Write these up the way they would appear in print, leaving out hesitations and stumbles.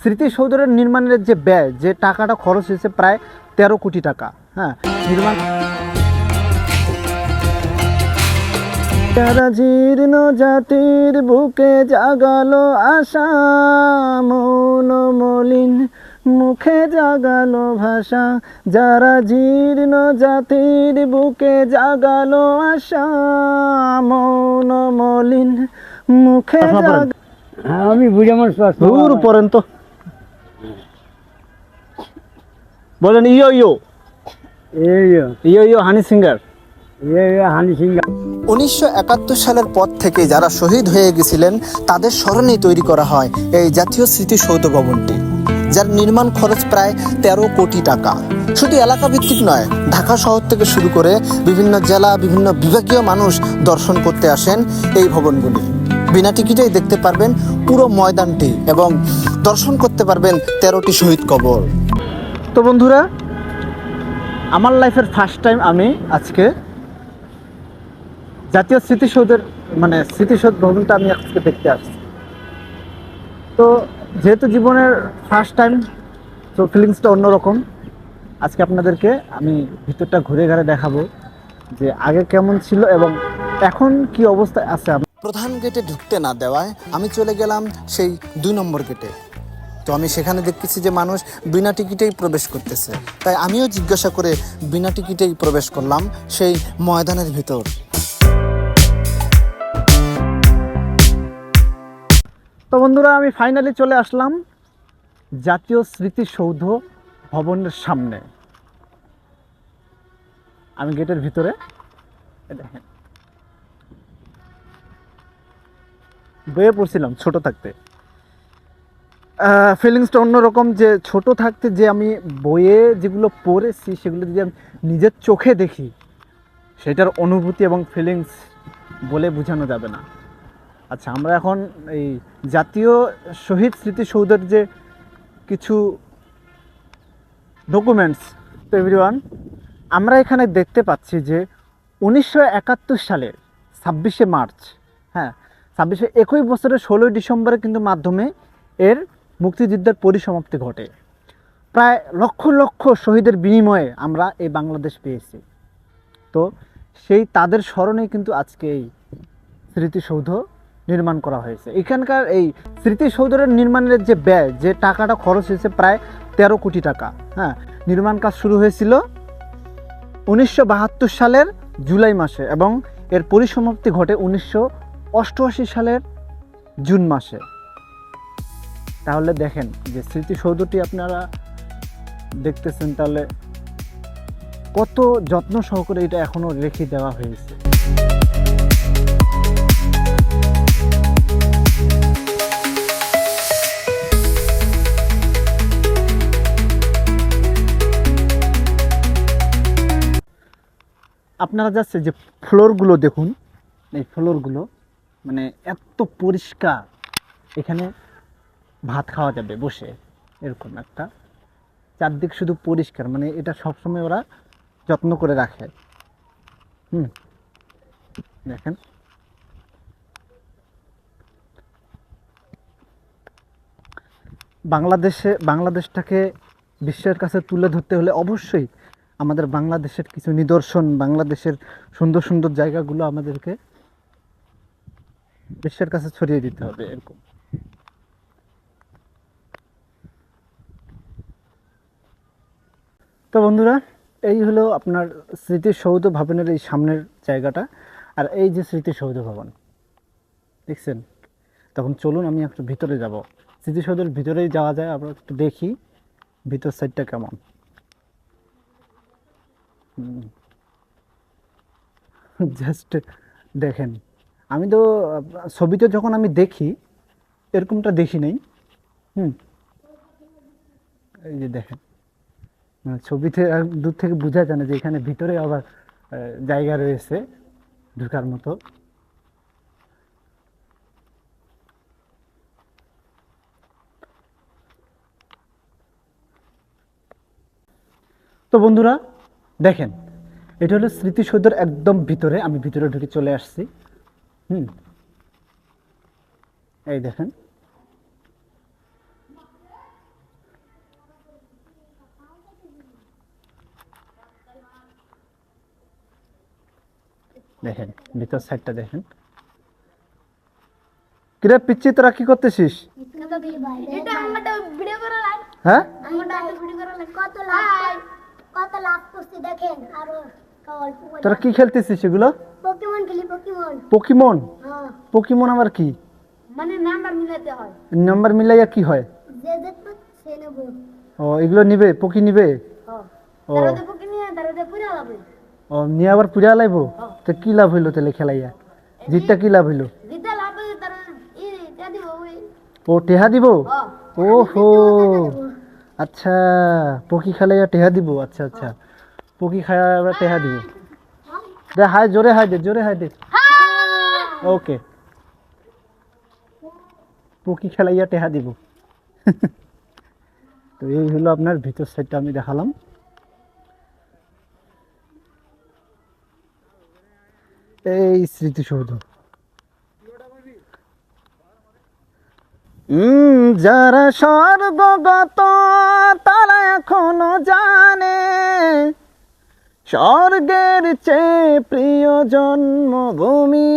স্মৃতিসৌধের নির্মাণের যে ব্যয়, যে টাকাটা খরচ হয়েছে প্রায় 13 কোটি টাকা। হ্যাঁ, নির্মাণ যারা জীর্ণ জাতির বুকে জাগালো আশা, মৌন মলিন মুখে জাগালো ভাষা। যারা জীর্ণ জাতির বুকে জাগালো আশা, মৌন মলিন মুখে আমি বুঝে আমার দূর পড়েন তো, বলেন ইয়ো ইয়ো ইয়ো ইয়ো হানি সিঙ্গার। হানি সিং 1971 সালের পর থেকে যারা শহীদ হয়ে গেছিলেন তাদের স্মরণেই তৈরি করা হয় এই জাতীয় স্মৃতিসৌধ ভবনটি, যার নির্মাণ খরচ প্রায় 13 কোটি টাকা। শুধু এলাকা ভিত্তিক নয়, ঢাকা শহর থেকে শুরু করে বিভিন্ন জেলা, বিভিন্ন বিভাগীয় মানুষ দর্শন করতে আসেন এই ভবনগুলি। বিনা টিকিটেই দেখতে পারবেন পুরো ময়দানটি এবং দর্শন করতে পারবেন 13টি শহীদ কবর। তো বন্ধুরা, আমার লাইফের ফার্স্ট টাইম আমি আজকে জাতীয় স্মৃতিসৌধের স্মৃতিসৌধ ভবনটা আমি আজকে দেখতে আসছি। তো যেহেতু জীবনের ফার্স্ট টাইম, তো ফিলিংসটা অন্যরকম। আজকে আপনাদেরকে আমি ভিতরটা ঘুরে ঘুরে দেখাবো যে আগে কেমন ছিল এবং এখন কি অবস্থায় আছে। প্রধান গেটে ঢুকতে না দেওয়ায় আমি চলে গেলাম সেই 2 নম্বর গেটে। তো আমি সেখানে দেখতেছি যে মানুষ বিনা টিকিটেই প্রবেশ করতেছে, তাই আমিও জিজ্ঞাসা করে বিনা টিকিটেই প্রবেশ করলাম সেই ময়দানের ভিতর। তো বন্ধুরা, আমি ফাইনালি চলে আসলাম জাতীয় স্মৃতিসৌধ ভবনের সামনে। আমি গেটের ভিতরে, দেখেন বইয়ে পড়ছিলাম ছোট থাকতে। ফিলিংসটা অন্যরকম, যে ছোট থাকতে যে আমি বইয়ে যেগুলো পড়েছি সেগুলো যদি আমি নিজের চোখে দেখি, সেটার অনুভূতি এবং ফিলিংস বলে বোঝানো যাবে না। আচ্ছা, আমরা এখন এই জাতীয় শহীদ স্মৃতিসৌধের যে কিছু ডকুমেন্টস, তো এভরিওয়ান, আমরা এখানে দেখতে পাচ্ছি যে 1971 সালের 26শে মার্চ, হ্যাঁ 26শে, 21 বছরের 16ই ডিসেম্বরে কিন্তু মাধ্যমে এর মুক্তিযুদ্ধের পরিসমাপ্তি ঘটে। প্রায় লক্ষ লক্ষ শহীদের বিনিময়ে আমরা এই বাংলাদেশ পেয়েছি। তো সেই তাদের স্মরণেই কিন্তু আজকে এই স্মৃতিসৌধ নির্মাণ করা হয়েছে। এখানকার এই স্মৃতিসৌধের নির্মাণের যে ব্যয়, যে টাকাটা খরচ হয়েছে প্রায় 13 কোটি টাকা। হ্যাঁ, নির্মাণ কাজ শুরু হয়েছিল 1972 সালের জুলাই মাসে এবং এর পরিসমাপ্তি ঘটে 1988 সালের জুন মাসে। তাহলে দেখেন যে স্মৃতিসৌধটি আপনারা দেখতেছেন, তাহলে কত যত্ন সহকারে এটা এখনো রেখে দেওয়া হয়েছে। আপনারা যাচ্ছে যে ফ্লোরগুলো দেখুন, এই ফ্লোরগুলো এত পরিষ্কার, এখানে ভাত খাওয়া যাবে বসে, এরকম একটা চারদিক শুধু পরিষ্কার, এটা সবসময় ওরা যত্ন করে রাখে। দেখেন, বাংলাদেশটাকে বিশ্বের কাছে তুলে ধরতে হলে অবশ্যই আমাদের বাংলাদেশের কিছু নিদর্শন, বাংলাদেশের সুন্দর সুন্দর জায়গাগুলো আমাদেরকে বিশ্বের কাছে ছড়িয়ে দিতে হবে। এরকম তো বন্ধুরা, এই হলো আপনার স্মৃতিসৌধ ভবনের এই সামনের জায়গাটা। আর এই যে স্মৃতিসৌধ ভবন দেখছেন, তখন চলুন আমি একটু ভিতরে যাব। স্মৃতিসৌধের ভিতরেই যাওয়া যায়, আমরা একটু দেখি ভিতর সাইডটা কেমন। জাস্ট দেখেন, আমি তো ছবিতে যখন আমি দেখি এরকমটা দেখি নাই। এই যে দেখেন, ছবিতে দূর থেকে বোঝা যায় না যে এখানে ভিতরে আবার জায়গা রয়েছে ঢোকার মতো। তো বন্ধুরা দেখেন, এটা হলো স্মৃতিসৌধের একদম ভিতরে। আমি ভিতরে ঢুকে চলে আসছি। এই দেখেন, দেখেন ভিতর সাইডটা দেখেন। কিরে পিচ্ছি, তোরা কি করতেছিস? এটা আমারটা ভিডিও করা লাইন হ্যাঁ, আমারটা ভিডিও করা লাইন কত লাভ করতে দেখেন আর তোরা কি খেলতেছিস এগুলো? পোকেমন খেলি পোকেমন পকিমন? হ্যাঁ পকিমন আবার কি? মানে নাম্বার মিলাতে হয় নাম্বার মিলাইয়া কি হয়? যে দেখবে সে নেবে ও এগুলো নিবে, পকি নিবে? হ্যাঁ ও তারতে পোকে নিয়ে তারতে পুরা লাভ ও নিয়ে আবার পুরা লাইবো? তো কি লাভ হইলো তাহলে খেলাইয়া? জিতটা কি লাভ হইলো? দিতে লাভ তার ই তে দিব ওই ও টেহা দিব? হ্যাঁ ওহো আচ্ছা, পকি খেলাইয়া টেহা দিব। আচ্ছা আচ্ছা, পকি খায়া আবার টেহা দিব। দে হাই, জোরে হাই দে, জোরে হাই দে। ওকে, পকি খেলাইয়া টেহা দিব। তো এই হলো আপনার ভিতর সাইডটা আমি দেখালাম। এই স্মৃতিসৌধ। যারা স্বর্গগত তারা এখনো জানে স্বর্গের চেয়ে প্রিয় জন্মভূমি,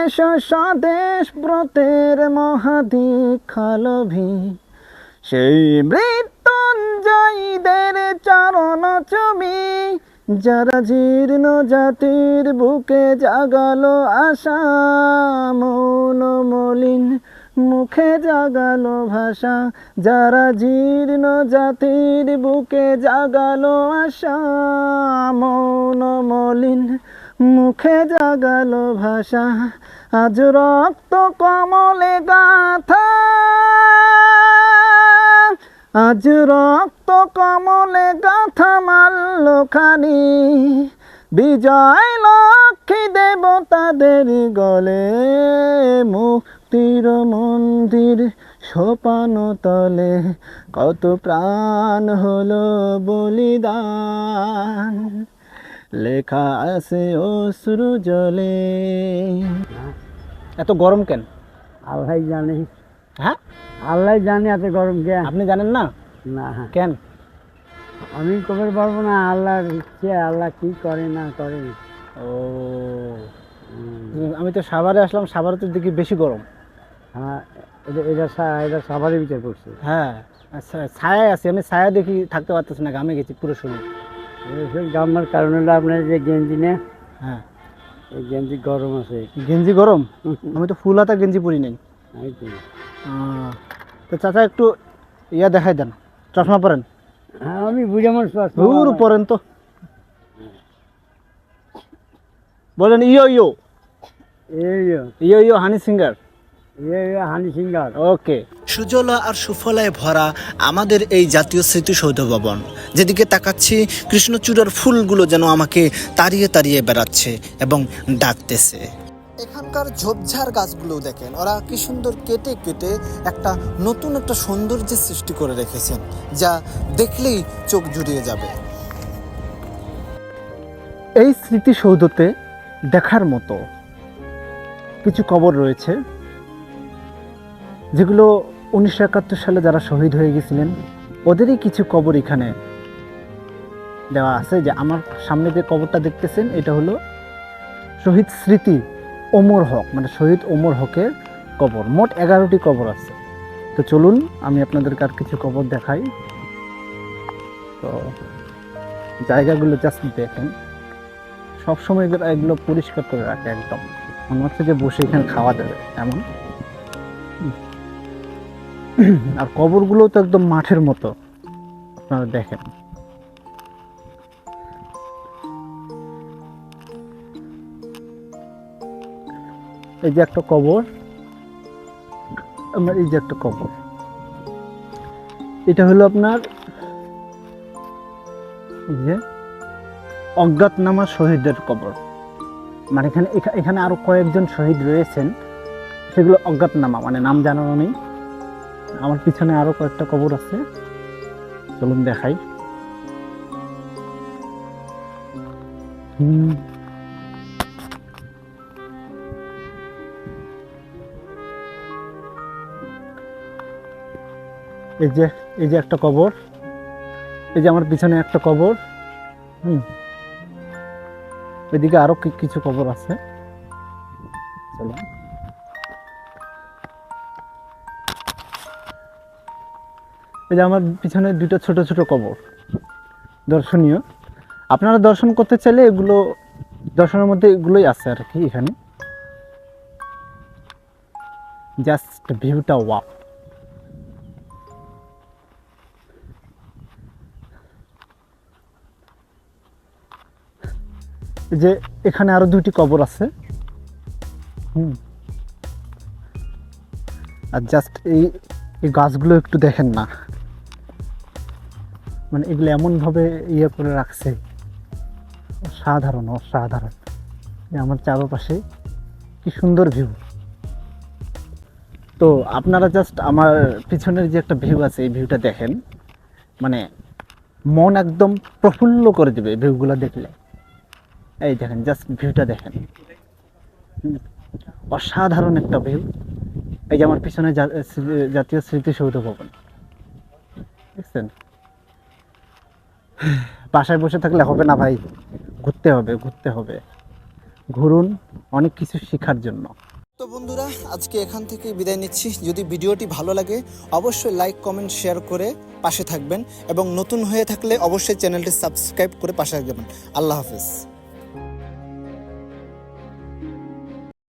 এসো স্বদেশ ব্রতের মহাদীক্ষালভী। সেই মৃত্যুঞ্জয়ীদের চরণ চুমি, যারা জীর্ণ জাতির বুকে জাগালো আশা, মৌন মলিন মুখে জাগালো ভাষা। যারা জীর্ণ জাতির বুকে জাগালো আশা, মৌন মলিন মুখে জাগালো ভাষা। আজ রক্ত কমলে গাথা, আজ রক্ত কমলে গাথা মাল্যখানি, বিজয় লক্ষ্মী দেবতাদের গলে, মুক্তির মন্দির সোপান তলে, কত প্রাণ হলো বলিদান, লেখা আছে অশ্রু জলে। এত গরম কেন? আল্লাহ জানে, হ্যাঁ, আল্লাহ জানে এত গরম কে। আপনি জানেন না না কেন? আমি কবে পারবো না, আল্লাহর ইচ্ছে, আল্লাহ কি করে না করে। ও আমি তো সাভারে আসলাম, সাভারে তো দেখি বেশি গরম। হ্যাঁ, এটা সাভারে বিচার করছে। হ্যাঁ আচ্ছা, ছায়ায় আছি আমি, ছায়া দেখি থাকতে পারতেছি না, ঘামে গেছি পুরো শরীর। গামার কারণ হলো আপনার যে গেঞ্জি না, হ্যাঁ এই গেঞ্জি গরম আছে। গেঞ্জি গরম? আমি তো ফুল হাতা গেঞ্জি পরি নাই। এই তো। তো চাচা একটু ইয়া দেখাই দেন, চশমা পরেন। হ্যাঁ, আমি বুঝে আমার দূর পরেন তো, বলেন ইয়ো ইয়ো ইয়ো ইয়ো হানি সিঙ্গার। হানি সিঙ্গার। ওকে। সুজলা আর সুফলায় ভরা আমাদের এই জাতীয় স্মৃতিসৌধ ভবন, যেদিকে তাকাচ্ছি কৃষ্ণচূড়ার ফুলগুলো যেন আমাকে তাড়িয়ে তাড়িয়ে বেড়াচ্ছে এবং ডাকতেছে। এখানকার ঝোপঝাড় গাছগুলো দেখেন, ওরা কি সুন্দর কেটে কেটে একটা নতুন একটা সৌন্দর্যের সৃষ্টি করে রেখেছেন, যা দেখলেই চোখ জুড়িয়ে যাবে। এই স্মৃতিসৌধতে দেখার মতো কিছু কবর রয়েছে, যেগুলো 1971 সালে যারা শহীদ হয়ে গেছিলেন ওদেরই কিছু কবর এখানে দেওয়া আছে। যে আমার সামনে যে কবরটা দেখতেছেন, এটা হলো শহীদ স্মৃতি ওমর হক, মানে শহীদ ওমর হকের কবর। মোট 11টি কবর আছে। তো চলুন আমি আপনাদেরকে আর কিছু কবর দেখাই। তো জায়গাগুলো জাস্ট দেখেন, সবসময় এগুলো পরিষ্কার করে রাখে, একদম মনে হচ্ছে যে বসে এখানে খাওয়া যাবে এমন। আর কবরগুলো তো একদম মাঠের মতো, আপনারা দেখেন। এই যে একটা কবর, আমার এই যে একটা কবর, এটা হলো আপনার এই যে অজ্ঞাতনামা শহীদদের কবর। মানে এখানে আরো কয়েকজন শহীদ রয়েছেন, সেগুলো অজ্ঞাতনামা, মানে নাম জানানো নেই। আমার পিছনে আরো কয়েকটা কবর আছে, চলুন দেখাই। এই যে একটা কবর, এই যে আমার পিছনে একটা কবর, এদিকে আরো কিছু কবর আছে। চলুন। এই যে আমার পিছনে দুটো ছোট ছোট কবর দর্শনীয়, আপনারা দর্শন করতে চাইলে এগুলো দর্শনের মধ্যে এগুলোই আছে আর কি। এখানে জাস্ট ভিউটা ওয়াও। যে এখানে আরো দুটি কবর আছে। আর জাস্ট এই গাছগুলো একটু দেখেন না, মানে এগুলো এমন ভাবে ইয়ে করে রাখছে, অসাধারণ অসাধারণ। আমার চারপাশে কি সুন্দর ভিউ। তো আপনারা জাস্ট আমার পিছনের যে একটা ভিউ আছে এই ভিউটা দেখেন, মানে মন একদম প্রফুল্ল করে দেবে ভিউগুলো দেখলে। এই দেখেন জাস্ট ভিউটা দেখেন, অসাধারণ একটা ভিউ। এই যে আমার পিছনে জাতীয় স্মৃতিসৌধ ভবন, দেখছেন? বাসায় বসে থাকলে হবে না ভাই, ঘুরতে হবে ঘুরতে হবে। ঘুরুন, অনেক কিছু শেখার জন্য। তো বন্ধুরা, আজকে এখান থেকে বিদায় নিচ্ছি। যদি ভিডিওটি ভালো লাগে অবশ্যই লাইক কমেন্ট শেয়ার করে পাশে থাকবেন, এবং নতুন হয়ে থাকলে অবশ্যই চ্যানেলটি সাবস্ক্রাইব করে পাশে থাকবেন। আল্লাহ হাফেজ।